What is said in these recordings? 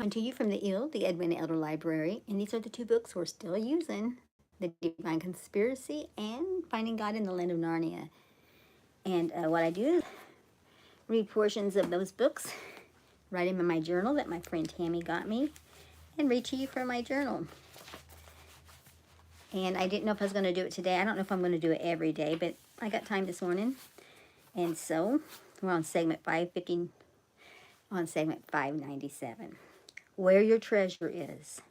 Coming to you from the Edwin Elder Library, and these are the two books we're still using, The Divine Conspiracy and Finding God in the Land of Narnia. And what I do is read portions of those books, write them in my journal that my friend Tammy got me, and read to you from my journal. And I didn't know if I was going to do it today. I don't know if I'm going to do it every day, but I got time this morning. And so we're on segment 550, on segment 597. Where your treasure is.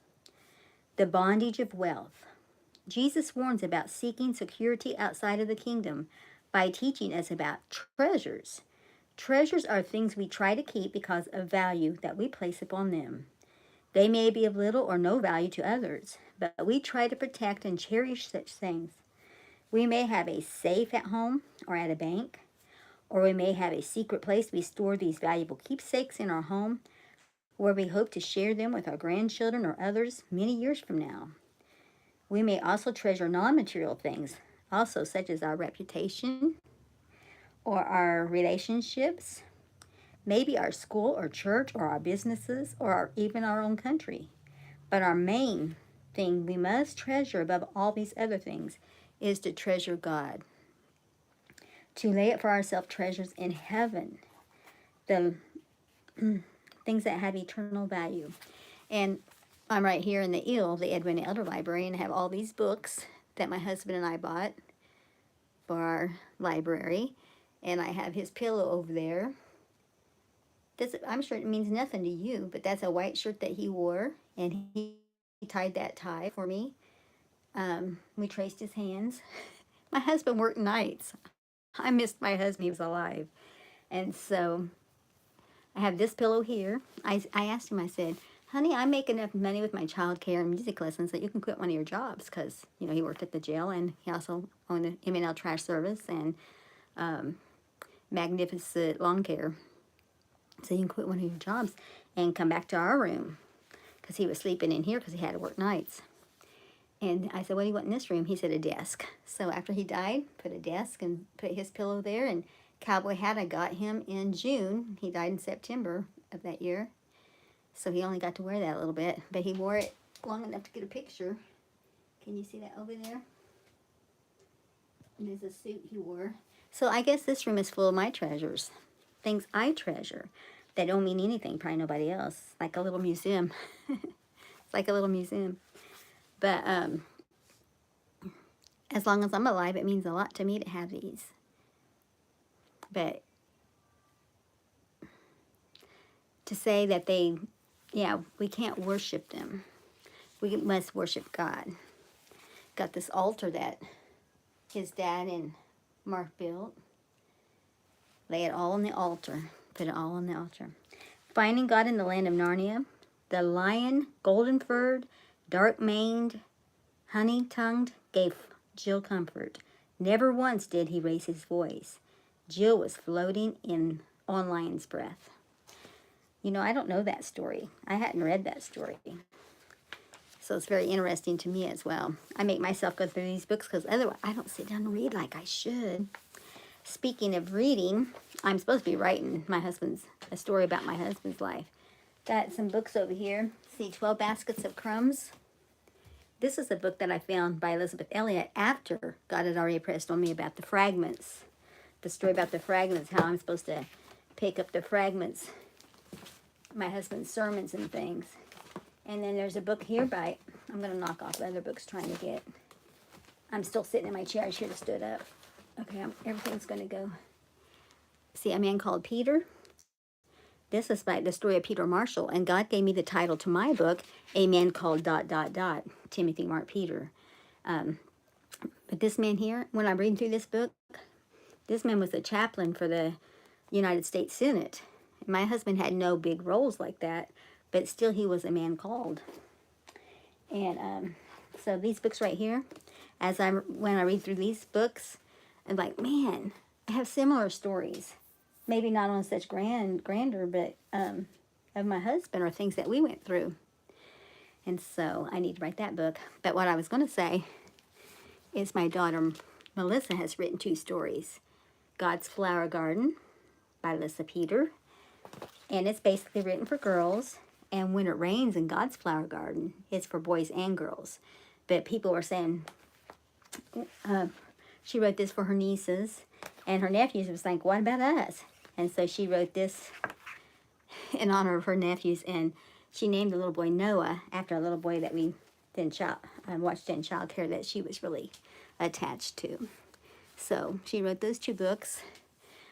The bondage of wealth. Jesus warns about seeking security outside of the kingdom by teaching us about treasures. Treasures are things we try to keep because of value that we place upon them. They may be of little or no value to others, but we try to protect and cherish such things. We may have a safe at home or at a bank, or we may have a secret place we store these valuable keepsakes in our home, where we hope to share them with our grandchildren or others many years from now. We may also treasure non-material things, also such as our reputation or our relationships, maybe our school or church or our businesses or even our own country. But our main thing we must treasure above all these other things is to treasure God. To lay up for ourselves treasures in heaven, the things that have eternal value. And I'm right here in the Edwin Elder Library, and I have all these books that my husband and I bought for our library. And I have his pillow over there. I'm sure it means nothing to you, but that's a white shirt that he wore, and he tied that tie for me. We traced his hands. My husband worked nights. I missed my husband. He was alive. And so I have this pillow here. I asked him, I said, honey, I make enough money with my child care and music lessons that you can quit one of your jobs, because, you know, he worked at the jail, and he also owned the M&L trash service and Magnificent Lawn Care. So you can quit one of your jobs and come back to our room, because he was sleeping in here because he had to work nights. And I said, what do you want in this room? He said, a desk. So after he died, put a desk and put his pillow there, and cowboy hat I got him in June. He died in September of that year. So he only got to wear that a little bit, but he wore it long enough to get a picture. Can you see that over there? There's a suit he wore. So I guess this room is full of my treasures. Things I treasure that don't mean anything, probably nobody else. Like a little museum. It's like a little museum. But as long as I'm alive, it means a lot to me to have these. But to say that we can't worship them. We must worship God. Got this altar that his dad and Mark built. Lay it all on the altar. Put it all on the altar. Finding God in the Land of Narnia. The lion, golden-furred, dark-maned, honey-tongued, gave Jill comfort. Never once did he raise his voice. Jill was floating on lion's breath. You know, I don't know that story. I hadn't read that story. So it's very interesting to me as well. I make myself go through these books because otherwise I don't sit down and read like I should. Speaking of reading, I'm supposed to be writing a story about my husband's life. Got some books over here. See, 12 Baskets of Crumbs. This is a book that I found by Elizabeth Elliot after God had already impressed on me about the fragments. The story about the fragments, how I'm supposed to pick up the fragments, my husband's sermons and things. And then there's a book here I'm going to knock off the other books trying to get. I'm still sitting in my chair. I should have stood up. Okay, everything's going to go. See, A Man Called Peter. This is by the story of Peter Marshall, and God gave me the title to my book, A Man Called ... Timothy Mark Peter. But this man here, when I'm reading through this book, this man was a chaplain for the United States Senate. My husband had no big roles like that, but still he was a man called. And so these books right here, when I read through these books, I'm like, man, I have similar stories. Maybe not on such grandeur, but of my husband or things that we went through. And so I need to write that book. But what I was going to say is my daughter Melissa has written 2 stories. God's Flower Garden by Alyssa Peter. And it's basically written for girls. And When It Rains in God's Flower Garden is for boys and girls. But people were saying she wrote this for her nieces, and her nephews was like, what about us? And so she wrote this in honor of her nephews, and she named the little boy Noah after a little boy that we watched in child care that she was really attached to. So she wrote those 2 books.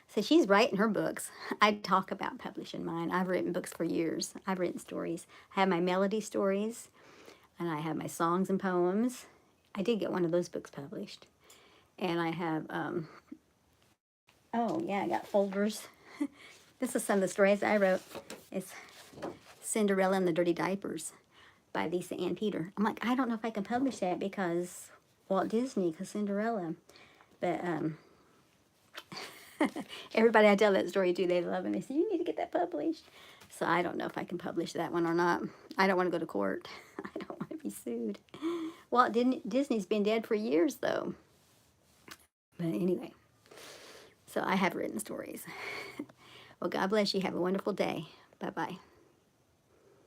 So she's writing her books. I talk about publishing mine. I've written books for years. I've written stories. I have my melody stories, and I have my songs and poems. I did get one of those books published. And I have, oh yeah, I got folders. This is some of the stories I wrote. It's Cinderella and the Dirty Diapers by Lisa Ann Peter. I'm like, I don't know if I can publish that because Walt Disney, because Cinderella. But everybody I tell that story to, they love it. They say, you need to get that published. So I don't know if I can publish that one or not. I don't want to go to court. I don't want to be sued. Walt Disney's been dead for years, though. But anyway, so I have written stories. Well, God bless you. Have a wonderful day. Bye-bye.